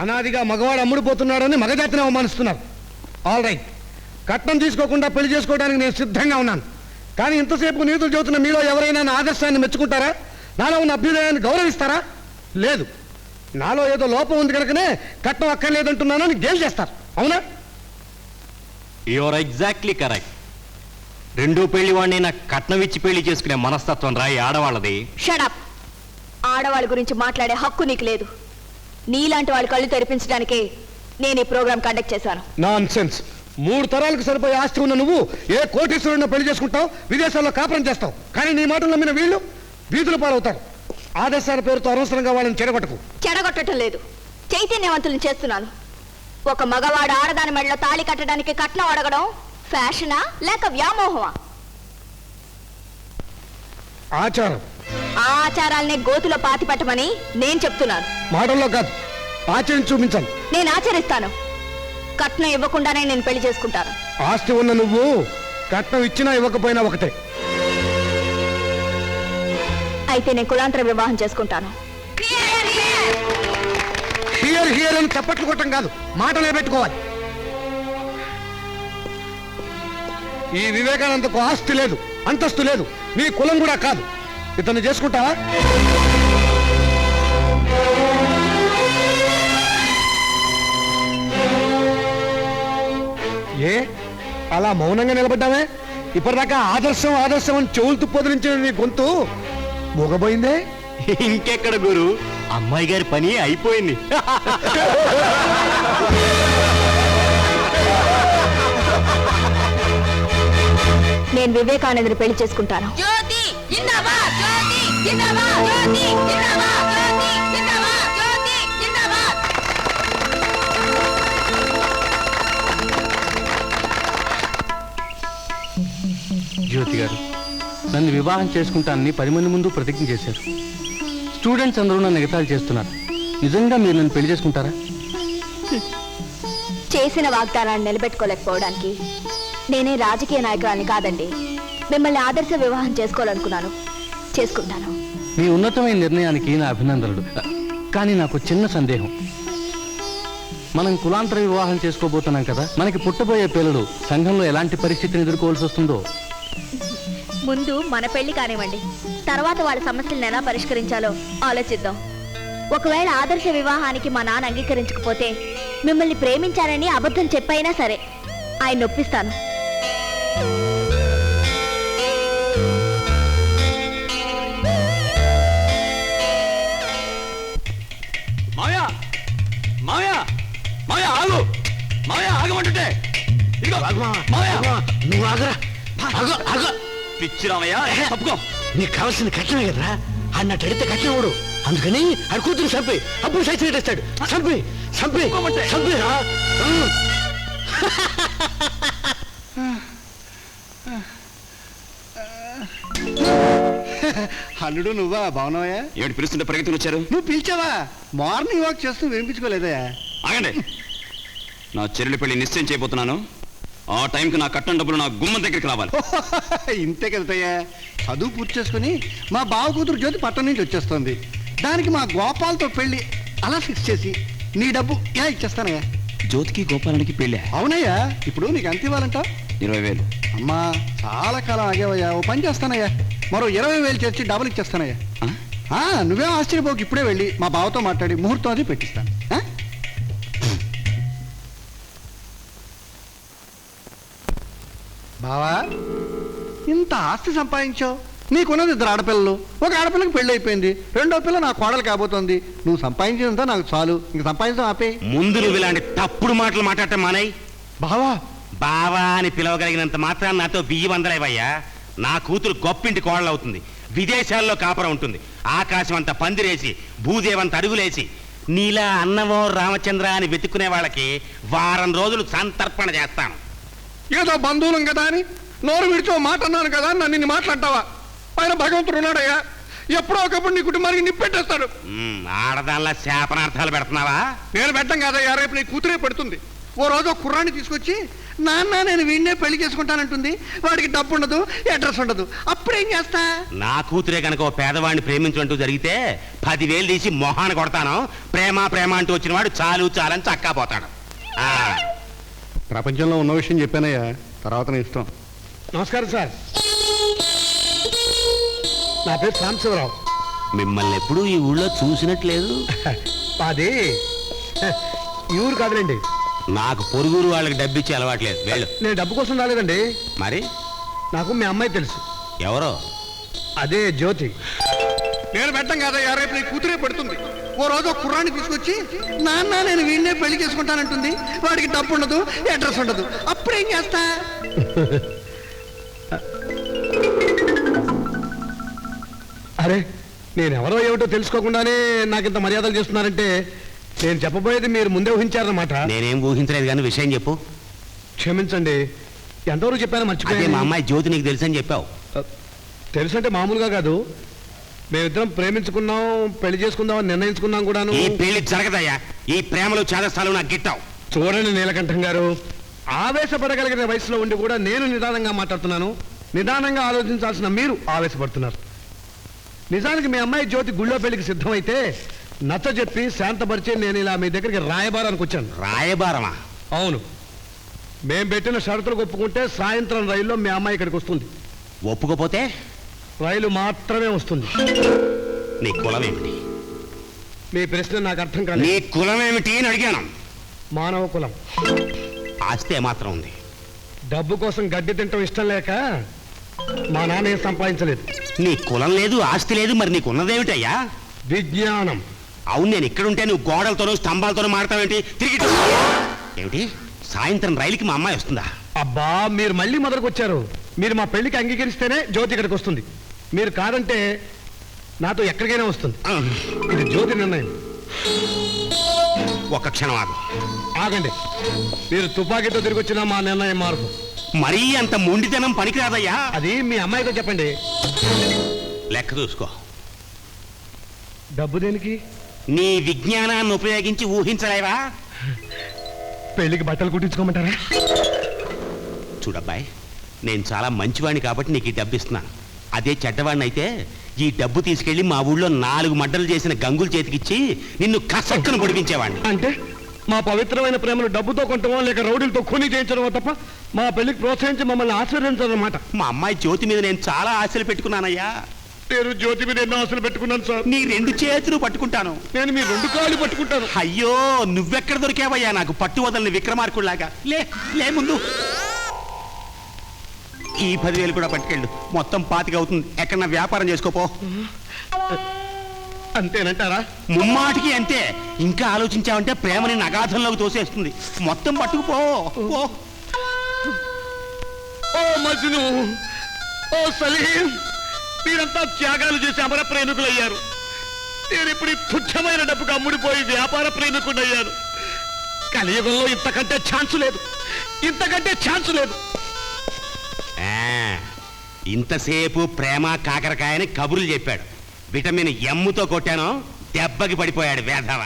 అనాదిగా మగవాడు అమ్ముడుపోతున్నాడని మగజాతిని అవమానిస్తున్నారు. All right, కట్నం తీసుకోకుండా పెళ్లి చేసుకోవడానికి నేను సిద్ధంగా ఉన్నాను. కానీ ఇంతసేపు నీతులు చెబుతున్న మీలో ఎవరైనా నా ఆదర్శాన్ని మెచ్చుకుంటారా? నాలో ఉన్న అభ్యుదయాన్ని గౌరవిస్తారా? లేదు. నాలో ఏదో లోపం ఉంది కనుకనే కట్నం అక్కర్లేదంటున్నానని గేల్ చేస్తారు. అవునా? Your exactly correct. రెండో పెళ్లి వాడిని నాకు కట్నం ఇచ్చి పెళ్లి చేసుకునే మనస్తత్వం రాయి ఆడవాళ్ళది. షడప్. ఆడవాళ్ళ గురించి మాట్లాడే హక్కు నీకు లేదు. నీలాంటి వాళ్ళ కళ్ళు తెరిపించడానికే నేను ఈ ప్రోగ్రాం కండక్ట్ చేశాను. Non sense. 3 తరాలకు సరిపోయే ఆస్తి ఉన్న నువ్వు ఏ కోటీశ్వరుడిని పెళ్లి చేసుకుంటావు, విదేశాల్లో కాపురం చేస్తావు. కానీ నీ మాటలు నమ్మిన వీళ్ళు వీధుల పాలవుతారు. ఆదర్శాల పేరుతో అనవసరంగా వాళ్ళని చెడగొట్టడం లేదు, చైతన్యవంతులను చేస్తున్నాను. ఒక మగవాడు ఆడదాని మెడలో తాళి కట్టడానికి కట్నం అడగడం ఫ్యాషనా లేక వ్యామోహమా? ఆచారం. ఆ ఆచారాలనే గోతులో పాతి పెట్టమని నేను చెప్తున్నాను. మాటల్లో కాదు, ఆచరించి చూపించాలి. నేను ఆచరిస్తాను. కట్నం ఇవ్వకుండానే నేను పెళ్లి చేసుకుంటాను. ఆస్తి ఉన్న నువ్వు కట్నం ఇచ్చినా ఇవ్వకపోయినా ఒకటే. అయితే నేను కులాంతర వివాహం చేసుకుంటాను. హియర్ హియర్ అని చప్పట్లు కొట్టం కాదు, మాటలే పెట్టుకోవాలి. ఈ వివేకానందకు ఆస్తి లేదు, అంతస్తు లేదు, నీ కులం కూడా కాదు. ఇతన్ని చేసుకుంటావా? ఏ అలా మౌనంగా నిలబడ్డావే? ఇప్పటిదాకా ఆదర్శం ఆదర్శం అని చెవులు తుప్పొదిలించిన నీ గొంతు మూగబోయిందే. ఇంకెక్కడ గురు, అమ్మాయి గారి పని అయిపోయింది. నేను వివేకానందని పెళ్లి చేసుకుంటాను. జ్యోతి గారు, నన్ను వివాహం చేసుకుంటానని 10 మంది ముందు ప్రతిజ్ఞ చేశారు. స్టూడెంట్స్ అందరూ నన్ను ఎగతాళి చేస్తున్నారు. నిజంగా మీరు నన్ను పెళ్లి చేసుకుంటారా? చేసిన వాగ్దానాన్ని నిలబెట్టుకోలేకపోవడానికి నేనే రాజకీయ నాయకురాలని కాదండి. మిమ్మల్ని ఆదర్శ వివాహం చేసుకోవాలనుకున్నాను, చేసుకుంటాను. మీ ఉన్నతమైన నిర్ణయానికి నా అభినందనలు. కానీ నాకు చిన్న సందేహం. మనం కులాంతర వివాహం చేసుకోబోతున్నాం కదా, మనకి పుట్టబోయే పిల్లలు సంఘంలో ఎలాంటి పరిస్థితిని ఎదుర్కోవాల్సి వస్తుందో. ముందు మన పెళ్లి కానివ్వండి, తర్వాత వాళ్ళ సమస్యలను ఎలా పరిష్కరించాలో ఆలోచిద్దాం. ఒకవేళ ఆదర్శ వివాహానికి మా నాన్న అంగీకరించకపోతే మిమ్మల్ని ప్రేమించాలని అబద్ధం చెప్పైనా సరే ఆయన నొప్పిస్తాను. మాయా మాయా మాయా ఆగు, మాయా ఆగమంటుంటే. నువ్వు ఆగరా, పిచ్చి రామయ్య, తప్పుకో. నీకు కావాల్సిన కట్నమే కదరా. అన్నట్టు అడిగితే కట్నం వాడు, అందుకని అడి కూతురు చంపి అప్పుడు సైతం పెట్టేస్తాడు. చంపి చంపి చంపిరా. అల్లుడు నువ్వా? బాగున్నావా? ఏమిటి పిలుస్తుంటే పరిగెత్తుకుని వచ్చారు? నువ్వు పిలిచావా? మార్నింగ్ వాక్ చేస్తూ వినిపించుకోలేదా? ఆగండి, నా చెల్లెలి పెళ్లి నిశ్చయం చేయబోతున్నాను. ఆ టైంకి నా కట్నం డబ్బులు నా గుమ్మం దగ్గరికి రావాలి. ఇంతే కదయ్యా. చదువు పూర్తి చేసుకుని మా బావ కూతురు జ్యోతి పట్టణం నుంచి వచ్చేస్తుంది. దానికి మా గోపాలతో పెళ్లి అలా ఫిక్స్ చేసి నీ డబ్బు ఇలా ఇచ్చేస్తానయ్యా. జ్యోతికి గోపాలానికి పెళ్ళా? అవునయ్యా. ఇప్పుడు నీకు ఎంత ఇవ్వాలంట? 20,000. అమ్మా చాలా కాలం ఆగేవయ్యా. ఓ పని చేస్తానయ్యా, మరో 20,000 చేర్చి డబుల్ ఇచ్చేస్తానయ్యా. నువ్వేం ఆశ్చర్యపోకు. ఇప్పుడే వెళ్ళి మా బావతో మాట్లాడి ముహూర్తం అది పెట్టిస్తాను. బావా, ఇంత ఆస్తి సంపాదించావు, నీకున్నది 2 ఆడపిల్లలు. ఒక ఆడపిల్లకి పెళ్లి అయిపోయింది, రెండో పిల్ల నా కోడలు కాబోతోంది. నువ్వు సంపాదించినంత నాకు చాలు, ఇంక సంపాదించడం ఆపే. ముందు నువ్వు ఇలాంటి తప్పుడు మాటలు మాట్లాడటం మానేయ్. బావా బావా అని పిలవగలిగినంత మాత్రం నాతో బియ్యి వందలేవయ్యా. నా కూతురు గొప్పింటి కోడలవుతుంది, విదేశాల్లో కాపురం ఉంటుంది. ఆకాశం అంత పందిరేసి భూదేవంత అడుగులేసి నీలా అన్నమో రామచంద్ర అని వెతుక్కునే వాళ్ళకి వారం రోజులు సంతర్పణ చేస్తాను. ఏదో బంధువులం కదా అని నోరు విడిచో మాట అన్నాను కదా అని నన్ను మాట్లాడతావా? పైన భగవంతుడు ఉన్నాడయ్యా, ఎప్పుడో ఒకప్పుడు నీ కుటుంబానికి నిప్పెట్టేస్తాడు. ఆడదానిలా శాపనార్థాలు పెడుతున్నావా? నేను పెట్టం కాదయ్యా, రేపు నీ కూతురే పెడుతుంది. ఓ రోజు ఒక కుర్రాన్ని తీసుకొచ్చి నాన్న నేను వీడినే పెళ్లి చేసుకుంటానంటుంది. వాడికి డబ్బు ఉండదు, అడ్రస్ ఉండదు. అప్పుడేం చేస్తా? నా కూతురే కనుక ఓ పేదవాడిని ప్రేమించుంటూ జరిగితే 10,000 తీసి మొహాన కొడతాను. ప్రేమ ప్రేమ అంటూ వచ్చిన వాడు చాలు చాలని చక్కా పోతాడు. ఆ, ప్రపంచంలో ఉన్న విషయం చెప్పానయ్యా, తర్వాత నీ ఇష్టం. నమస్కారం సార్, నా పేరు సాంబశివరావు. మిమ్మల్ని ఎప్పుడూ ఈ ఊళ్ళో చూసినట్లేదు. అది ఈ ఊరు కాదులేండి. నాకు పొరుగురు వాళ్ళకి డబ్బిచ్చి అలవాట్లేదు. వెళ్ళు. నేను డబ్బు కోసం రాలేదండి. మరి నాకు మీ అమ్మాయి తెలుసు. ఎవరో? అదే జ్యోతి. నేను పెట్టం కాదయ్యా, రేపు నీ కూతురే పెడుతుంది. ఓ రోజు ఒక కుర్రాన్ని తీసుకొచ్చి నాన్న నేను వీడినే పెళ్లి చేసుకుంటానంటుంది. వాడికి డబ్బు ఉండదు, అడ్రస్ ఉండదు. అప్పుడేం చేస్తా? అరే, నేను ఎవరో ఏమిటో తెలుసుకోకుండానే నాకు ఇంత మర్యాదలు చేస్తున్నారంటే నేను చెప్పబోయేది మీరు ముందే ఊహించారన్నమాట. నేనేం ఊహించలేదు కానీ విషయం చెప్పు. క్షమించండి, ఎంతవరకు చెప్పానో అదే మా మర్చిపోయాను. అమ్మాయి జ్యోతి నీకు తెలుసని చెప్పావు. తెలుసంటే మామూలుగా కాదు, మేమిద్దరం ప్రేమించుకున్నాం, పెళ్లి చేసుకుందామని నిర్ణయించుకున్నాం కూడాను. ఈ పెళ్లి జరగదయ్యా. ఈ ప్రేమలు చేదస్తాలు నాకు గిట్టావు. చూడండి నీలకంఠం గారు, ఆవేశపడగలిగిన వయసులో ఉండి కూడా నేను నిదానంగా మాట్లాడుతున్నాను. నిదానంగా ఆలోచించాల్సిన మీరు ఆవేశపడుతున్నారు. నిజానికి మీ అమ్మాయి జ్యోతి గుళ్ళో పెళ్లికి సిద్ధమైతే నచ్చ చెప్పి శాంతపరిచి నేను ఇలా మీ దగ్గరికి రాయబారానికి వచ్చాను. రాయబారమా? అవును, మేం పెట్టిన షరతులకు ఒప్పుకుంటే సాయంత్రం రైల్లో మీ అమ్మాయి ఇక్కడికి వస్తుంది. ఒప్పుకోపోతే రైలు మాత్రమే వస్తుంది. నీ కులం ఏమిటి? మీ ప్రశ్న నాకు అర్థం నీ కాలేదు. కులం ఏమిటి అని అడిగాను. మానవ కులం. ఆస్తి మాత్రం ఉంది. డబ్బు కోసం గడ్డి తింటం ఇష్టం లేక మా నాన్న ఏం సంపాదించలేదు. నీ కులం లేదు, ఆస్తి లేదు, మరి నీకున్నదేమిటయ్యా? విజ్ఞానం. అవును, నేను ఇక్కడుంటే నువ్వు గోడలతోనూ స్తంభాలతోనూ మాడతావేంటి? తిరిగి ఏమిటి? సాయంత్రం రైలుకి మా అమ్మాయి వస్తుందా? అబ్బా, మీరు మళ్ళీ మొదలుకు వచ్చారు. మీరు మా పెళ్లికి అంగీకరిస్తేనే జ్యోతి ఇక్కడికి వస్తుంది. మీరు కాదంటే నాతో ఎక్కడికైనా వస్తుంది. ఇది జ్యోతి నిర్ణయం. ఒక్క క్షణం ఆగు. ఆగండి, మీరు తుపాకీతో తిరిగి వచ్చినా మా నిర్ణయం మార్పు. మరీ అంత మొండితనం పనికిరాదయ్యా. అది మీ అమ్మాయితో చెప్పండి. లెక్క చూసుకో. డబ్బు దేనికి? నీ విజ్ఞానాన్ని ఉపయోగించి ఊహించలేవా? పెళ్లికి బట్టలు కుట్టించుకోమంటారా? చూడబ్బాయ్, నేను చాలా మంచివాడిని కాబట్టి నీకు ఈ డబ్బు ఇస్తున్నాను. అదే చెడ్డవాడిని అయితే ఈ డబ్బు తీసుకెళ్లి మా ఊళ్ళో 4 మడ్డలు చేసిన గంగుల చేతికిచ్చి నిన్ను కసక్కను పొడిపించేవాడిని. అంటే మా పవిత్రమైన ప్రేమను డబ్బుతో కొంటమో లేక రౌడీలతో కొని చేయించడమో తప్ప మా పెళ్లికి ప్రోత్సహించి మమ్మల్ని ఆశీర్వదించాలన్నమాట. మా అమ్మాయి జ్యోతి మీద నేను చాలా ఆశలు పెట్టుకున్నానయ్యా. నేను జ్యోతి మీద ఎన్నో ఆశలు పెట్టుకున్నాను సార్. నీ 2 చేతులు పట్టుకుంటాను. నేను మీ 2 కాళ్ళు పట్టుకుంటాను. అయ్యో, నువ్వెక్కడ దొరికావయ్యా నాకు పట్టు వదలని విక్రమార్కుడిలాగా. లే ముందు. ఈ 10,000 కూడా పట్టుకెళ్ళు. మొత్తం 25 అవుతుంది. ఎక్కడన్నా వ్యాపారం చేసుకోపో. అంతేనంటారా? ముమ్మాటికి అంతే. ఇంకా ఆలోచించావంటే ప్రేమని నగాధంలోకి తోసేస్తుంది. మొత్తం పట్టుకుపో. పో. ఓ మజ్ను, ఓ సలీం, మీరంతా త్యాగాలు చేసి అమర ప్రేమికులయ్యారు. నేను ఇప్పుడు ఈ తుచ్చమైన డబ్బుకు అమ్ముడిపోయి వ్యాపార ప్రేమికుడయ్యాను. కలియుగంలో ఇంతకంటే ఛాన్స్ లేదు, ఇంతకంటే ఛాన్స్ లేదు. ఇంతసేపు ప్రేమ కాకరకాయని కబుర్లు చెప్పాడు. విటమిన్ ఎమ్ముతో కొట్టాను, దెబ్బకి పడిపోయాడు వేధవ.